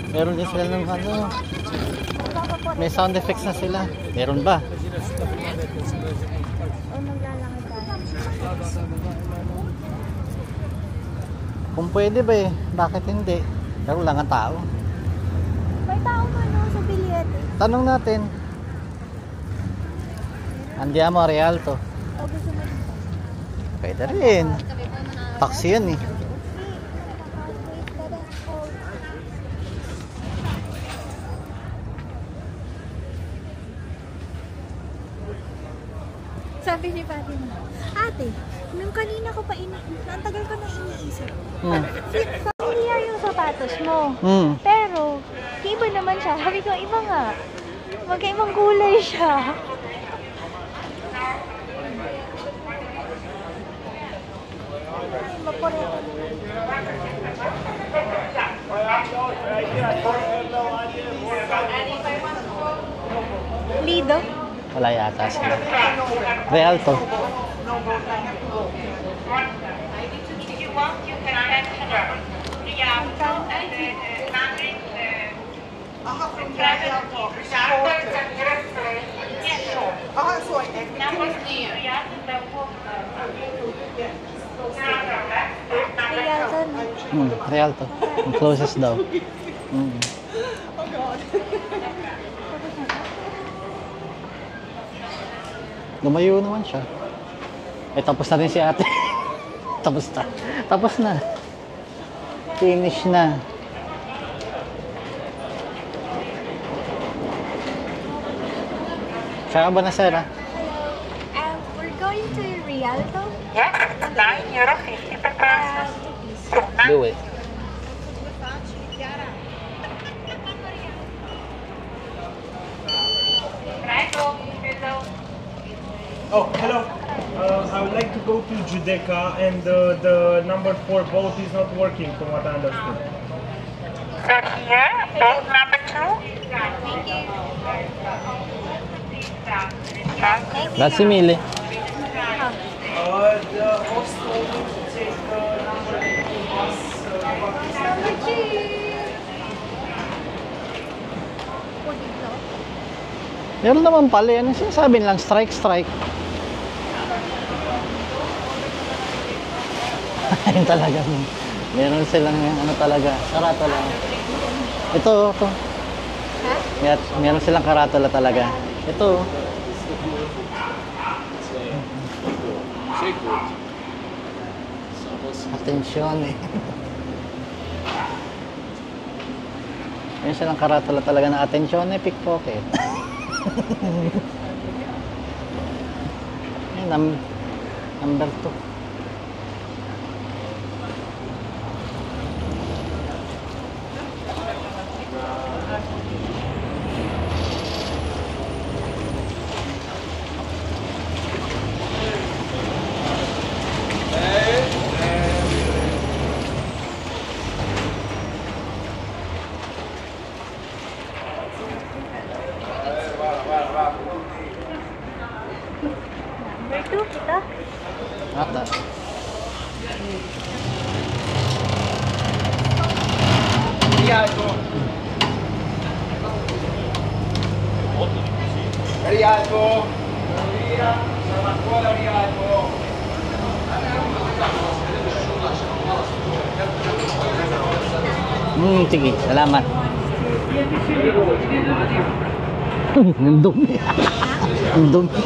Meron din sila ng ano. May sound effects na sila. Meron ba? O maglalakad tayo. Kung pwede ba eh. Bakit hindi? Pero lang ang tao. May tao man no, sa bilyet eh. Tanong natin. Andiamo a Rialto. O gusto mo dito? Pwede rin. Taxi yan eh. Sabi ni Fatima, ate, nung kanina ko pa ang tagal ko nang iniisip. Familiar yung sapatos mo. Pero, iba naman siya. Sabi ko, iba nga. Magkaibang kulay siya. Lido? Wala yata sila. Rialto. Rialto. Ang closest daw. Lumayo naman siya. Eh, tapos na rin si ate. Tapos na. Tapos na. Finish na. Kaya ba na, Sarah? We're going to Rialto. Yes, €9.50 per person. Do it. Oh, hello. I would like to go to Giudecca, and the number 4 boat is not working, from what I understood. So here, boat number 2. Grazie mille. The host told me to take number 2 bus. Meron naman pala. Ano sinasabi nilang? Strike, strike. Ayun talaga. Meron silang ano talaga. Karatula. Ito. Meron silang karatula talaga. Ito. Atensyon eh. Meron silang karatula talaga na atensyon eh. Pickpocket. Number 2. Number 2 kita. Ata. Rialto. Sama scuola Rialto. Sige, salamat. Ang dumi. Ang dumi.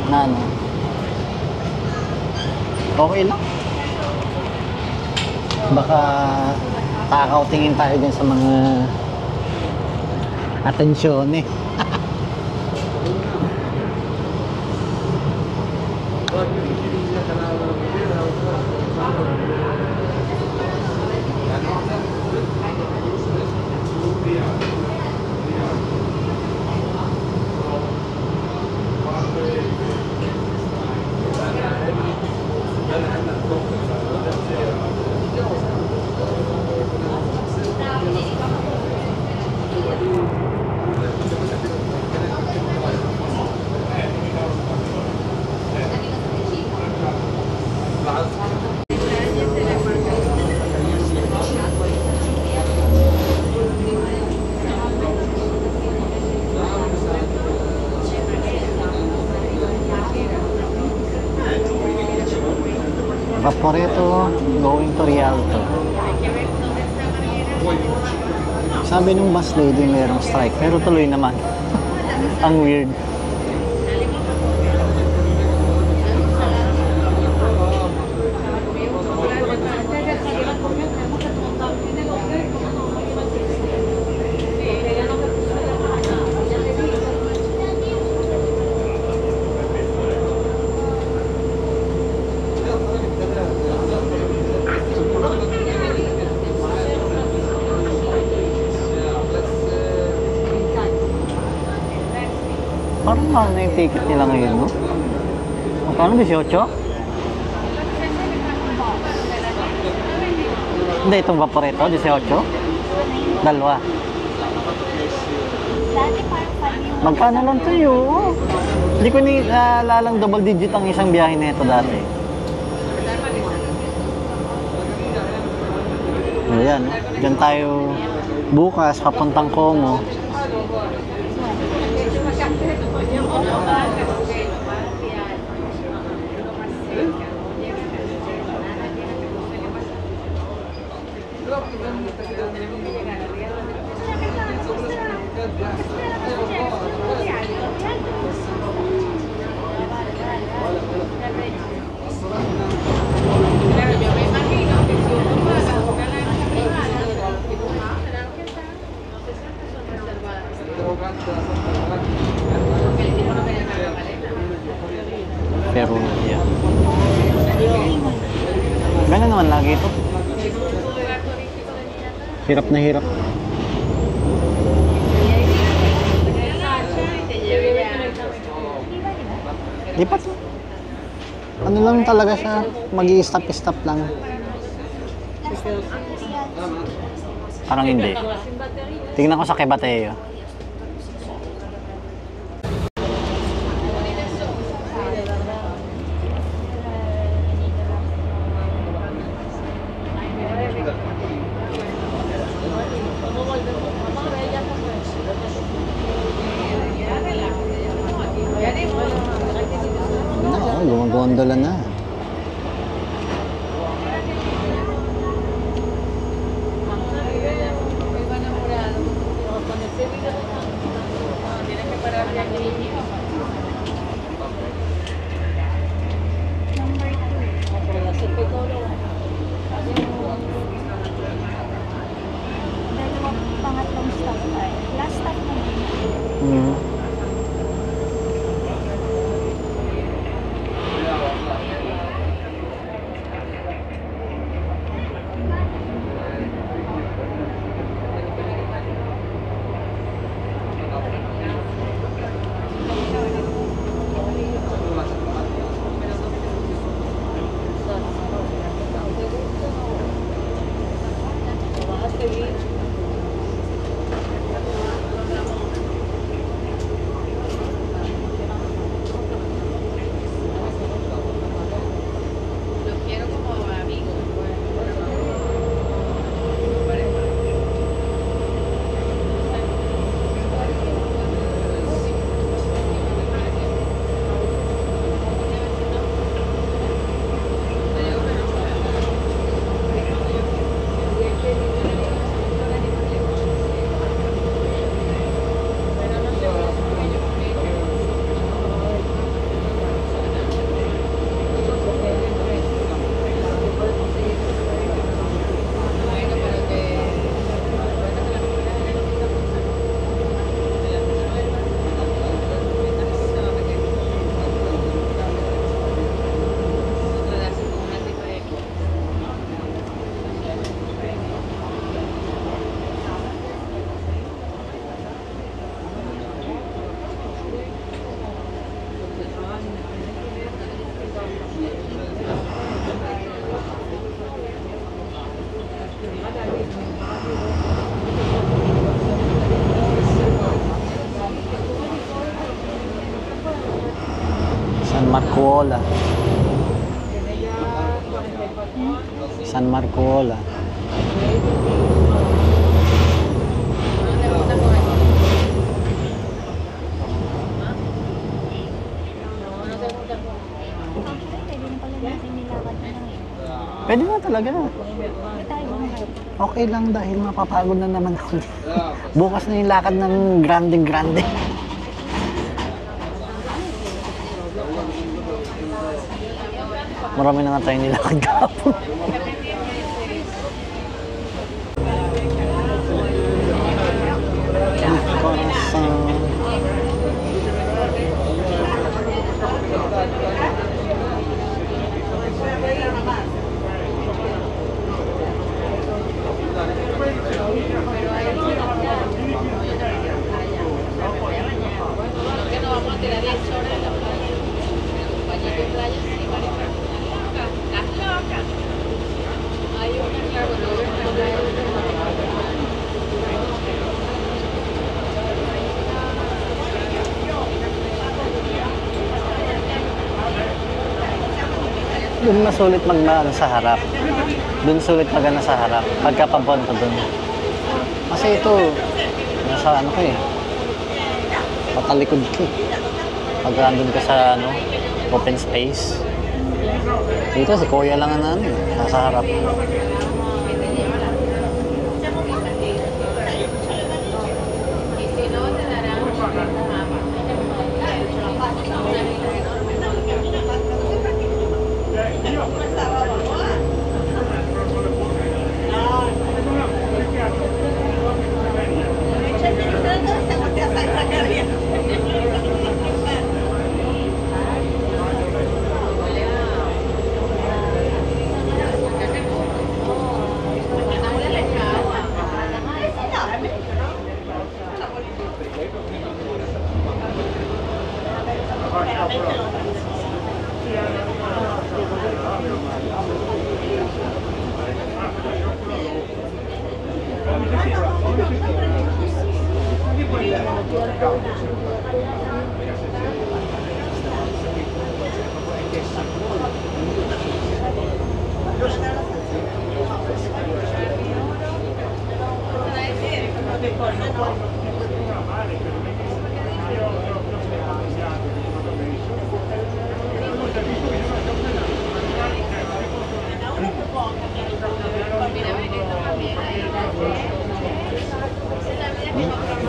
Ano? Okay lang. Baka takaw tingin tayo din sa mga atensyon eh. Vaporetto going to Rialto. Sabi nung bus lady merong strike, pero tuloy naman. Ang weird. Parang mahal na yung ticket nila ngayon, no? Magkano? 18? Hindi, itong Vaporetto, 18? Dalawa. Dati parang 5 yung... Magkano lang sa'yo? Hindi ko nalalang double digit ang isang biyahe na ito dati. Ayan, no? Diyan tayo bukas, papuntang Como. Pero, yeah. Ganun naman lagi ito. Hirap na hirap. Lipat. Ano lang talaga siya, mag-i-stop-stop lang. Parang hindi. Tingnan ko sa Kebateo. Gumagondola na. Dalawang pangatlong stop tayo. Last stop na yun. Hmm. San Marcuola. San Marcuola. Pwede na pala natin nilakad na lang eh. talaga. Okay lang dahil mapapagod na naman ako. Bukas na yung lakad ng grande. Marami na nga tayo nilakad kahapon. Doon masulit magmano sa harap. Doon sulit magana sa harap. Pagkapabonto doon. Kasi ito, nasa ano ko eh. Patalikod ko eh. Pag andun ka sa ano, open space. Dito si Kuya lang ang ano eh, nasa harap.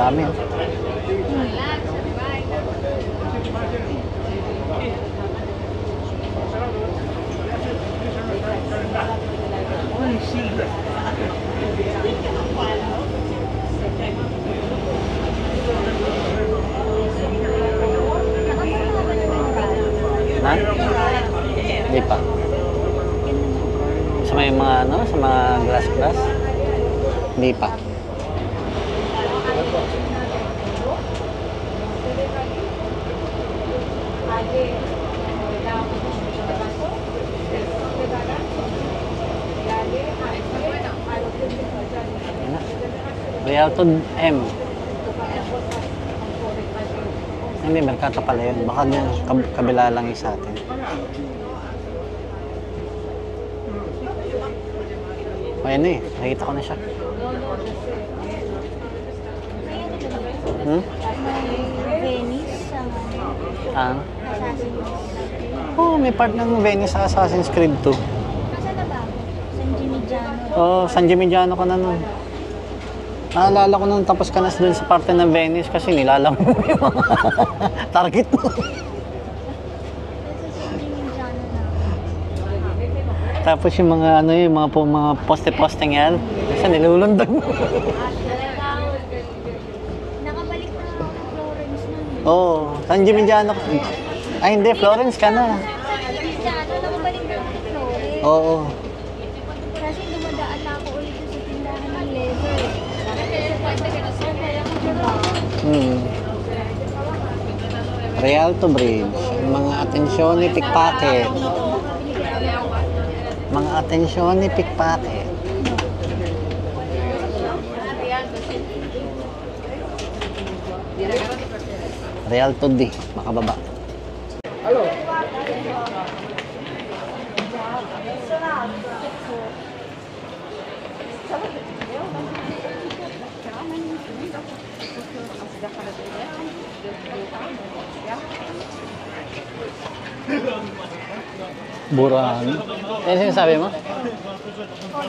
Dami oh. Na? Hindi pa. Sa may mga ano, sa mga glass. Hindi pa. Rialto M. Hindi, Mercato pala yun. Baka din kabila lang yung sa atin. Ayan na eh. Nakita ko na siya. Venice Ah? Assassin's Creed. Oo, may part ng Venice sa Assassin's Creed 2. Nasaan na ba ako? San Gimignano. Oo, San Gimignano ka na nun. Naalala ko nung tapos ka na dun sa parte ng Venice kasi nilalang mo yung mga target mo. Nasa San Gimignano na. Tapos yung mga ano yung mga poste-posting yan. Kasi nilulundag mo. Nakabalik na ako ng Florence nun. Oo, San Gimignano. Ay hindi, Florence ka na. San Gimignano, nakabalik na ako ng Florence. Oo. Kasi dumadaan na ako ulit sa tindahan ng leather. Rialto Bridge. Mga atensyon ni pickpocket. Mga atensyon ni pickpocket. Rialto D. Makababa. Burahan. Ano sinasabi mo?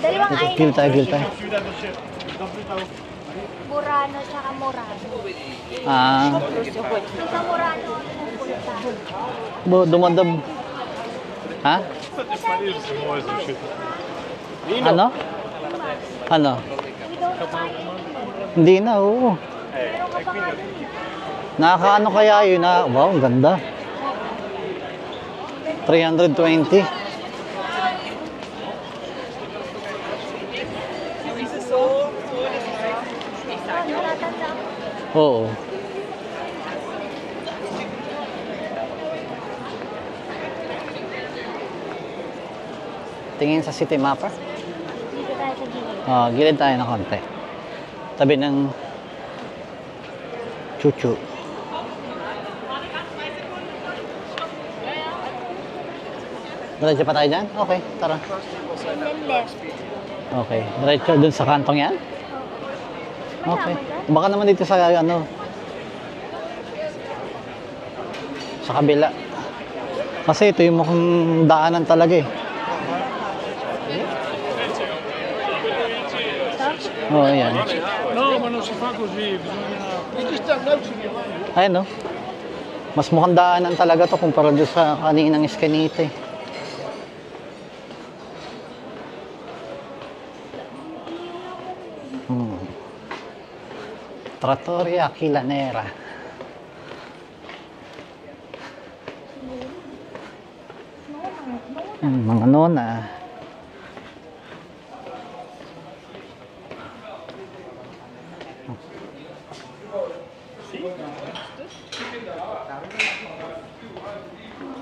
Dalawang Ito, island. gil tayo, gil tayo. Burano tsaka Murano. Ah, Sa Murano ako pupunta. dumadab. Ha? Ano? Ano? Without money. Hindi na, oo. Meron ka pa nga. Nakakaano kaya yun na, wow, ang ganda. 320. Natatanda ako. Oo. Tingin sa city mapper. Dito tayo sa gilid. Gilid tayo ng konti. Tabi ng chuchu. Diretso pa tayo dyan? Okay, tara. And then left. Okay, diretso dun sa kantong yan? Okay. Baka naman dito sa ano, sa kabila. Kasi ito yung mukhang daanan talaga eh. Oo, yan. No, ma non si fa così, bisogna... Ayan no. Mas mukhang daanan talaga to kumpara doon sa kaninang Escanite. Trattoria Quilanera. Mga nona.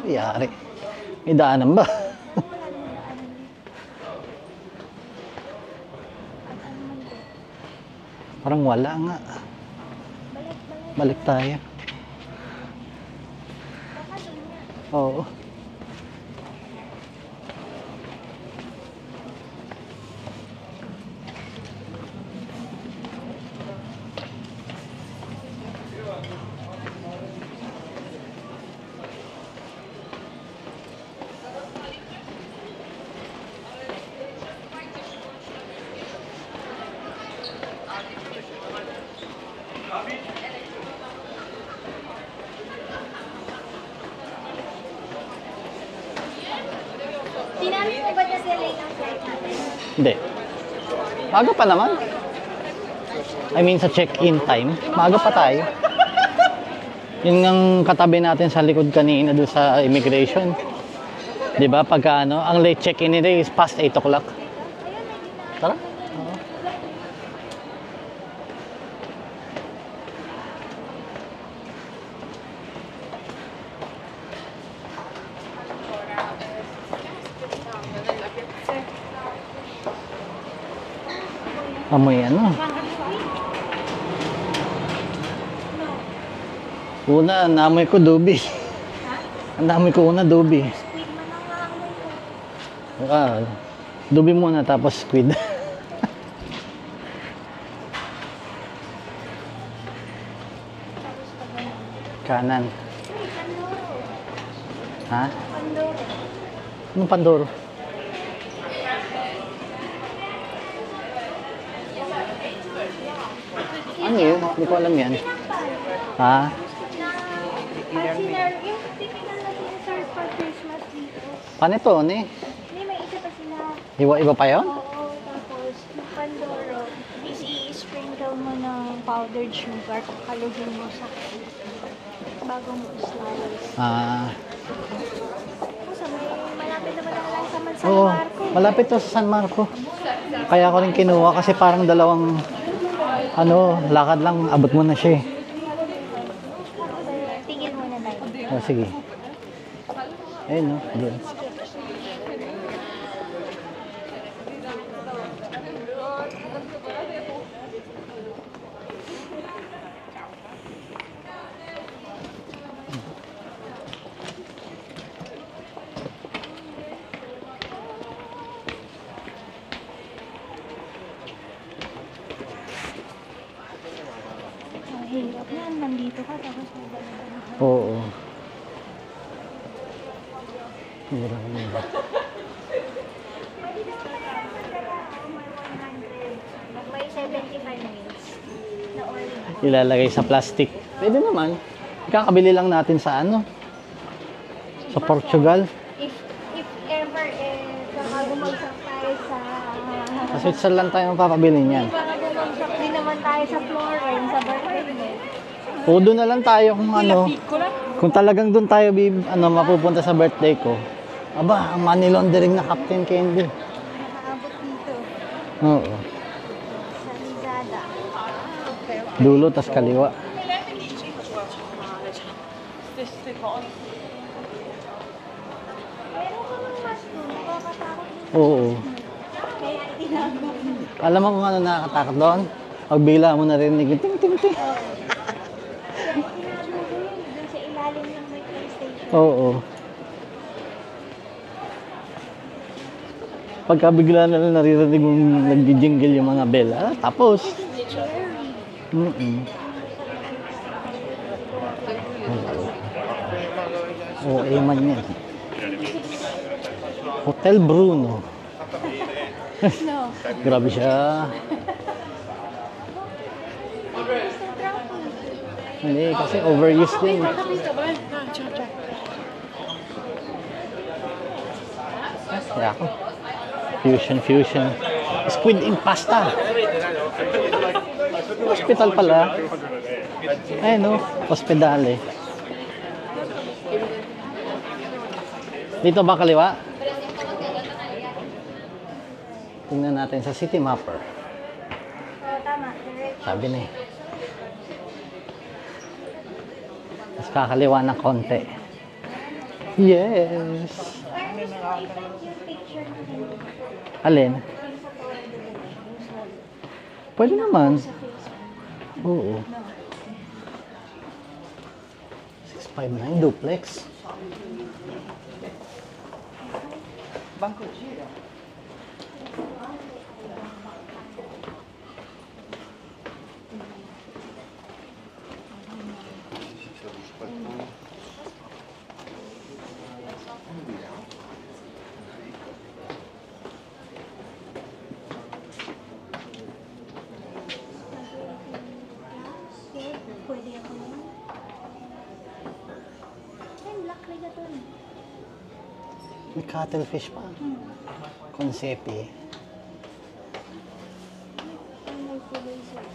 Yari. May daanan ba? Parang wala nga. Balik tayo. Oo. Tinanong mo ba na sila yung flight natin? Hindi. Maaga pa naman. I mean sa check-in time. Maaga pa tayo. Yun ang katabi natin sa likod kanina doon sa immigration. 'Di ba? Pagka ano, ang late check-in nila is past 8 o'clock. Tara. Oo. Amoy ano? Una, naamoy ko dubi. Ang dami ko una dubi. Squid man ang aamoy ko. Dubi muna tapos squid. Kanan. Ha? Pandoro. Anong Pandoro? Ano yun? Hindi ko alam yan. Ha? Consider, yung typical na sinesarve for Christmas dito. Panetone. Hindi, may isa pa sila. Iba pa yun? Oo, tapos yung Pandoro, is i-sprinkle mo ng powdered sugar, kakalugin mo sa bago mo slice. Sa may malapit naman ang lang sa San Oo, Marco. malapit to sa San Marco. Kaya ako rin kinuha kasi parang dalawang lakad lang, abot mo na siya eh. Tingin muna tayo. Oh, sige. Ayun no, doon. Ang hirap yan, nandito ka tapos may dalawa. Oo. Hirap. 75 mils na oil. Ilalagay sa plastic. Pwede naman. Ikakabili lang natin sa ano? Sa Portugal. If ever, baka bumagsak tayo sa... Sa Switzerland tayo mapapabili niyan. Baka bumagsak din naman tayo sa Florence, sa birthday mo. O doon na lang tayo kung ano. Kung talagang doon tayo mapupunta sa birthday ko. Aba, ang money laundering na Captain Candy. Nakaabot dito. Oo. Sa Ligada. Dulo, tas kaliwa. Meron ka ng mas doon, nakakatakot din. Oo. Kaya tinago. Alam mo kung ano nakakatakot doon? Pag bigla mo narinig yung ting ting ting. Tinago ko yun, doon sa ilalim ng may PlayStation. Oo. Pagka bigla na lang naririnig mong nag-jingle yung mga bell, tapos. Oo, man yan. Hotel Bruno. No. Grabe siya. Hindi, kasi overused din. Kaya ako. Fusion. Squid ink pasta. Hospital pala. Ay no, hospedale. Dito ba kaliwa? Tingnan natin sa City Mapper. Tama, direct. Sabi na eh. Mas kakaliwa ng konti. Yes! Yung picture na yun. Alin? Yung sa Torre de Belém. Pwede naman. Sa Facebook. Oo. 659 duplex. Pwede ako naman. Ay, black ligaton. May cuttlefish pa. Konsepi. Ay, may kulay siya.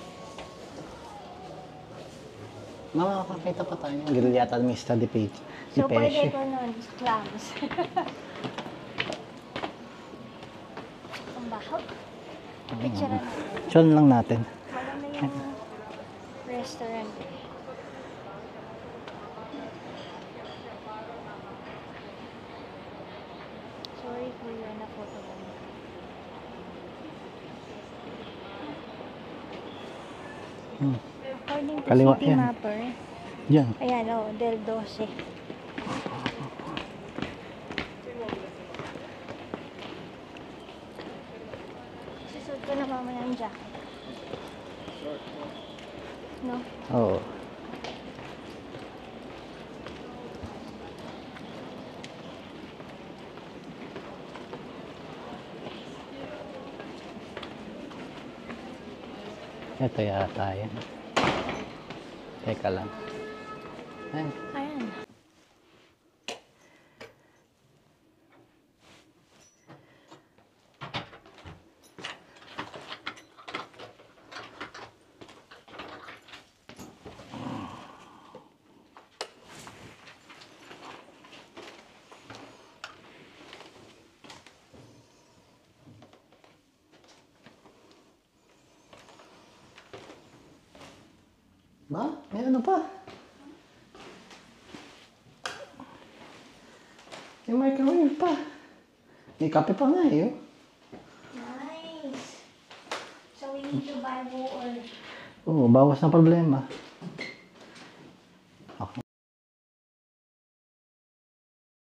Makakakita pa tayo ng Grigliata Mista di Pesce. So, pwede ko nun, clams. Ang bahaw. Picture na natin. Diyan lang natin. Maganda yung restaurant. Sorry for your na-photo ko. According to Kaliwa City yan. Mapper, Diyan. ayan o, Del 12. Susod ko na mamaya ang jacket. No? Oo. Ito yata yan. Teka lang. Ayan. Ayan. Ba? May ano pa? May microwave pa. May kape pa nga eh. Nice. So we need to buy more. Oo, bawas na problema.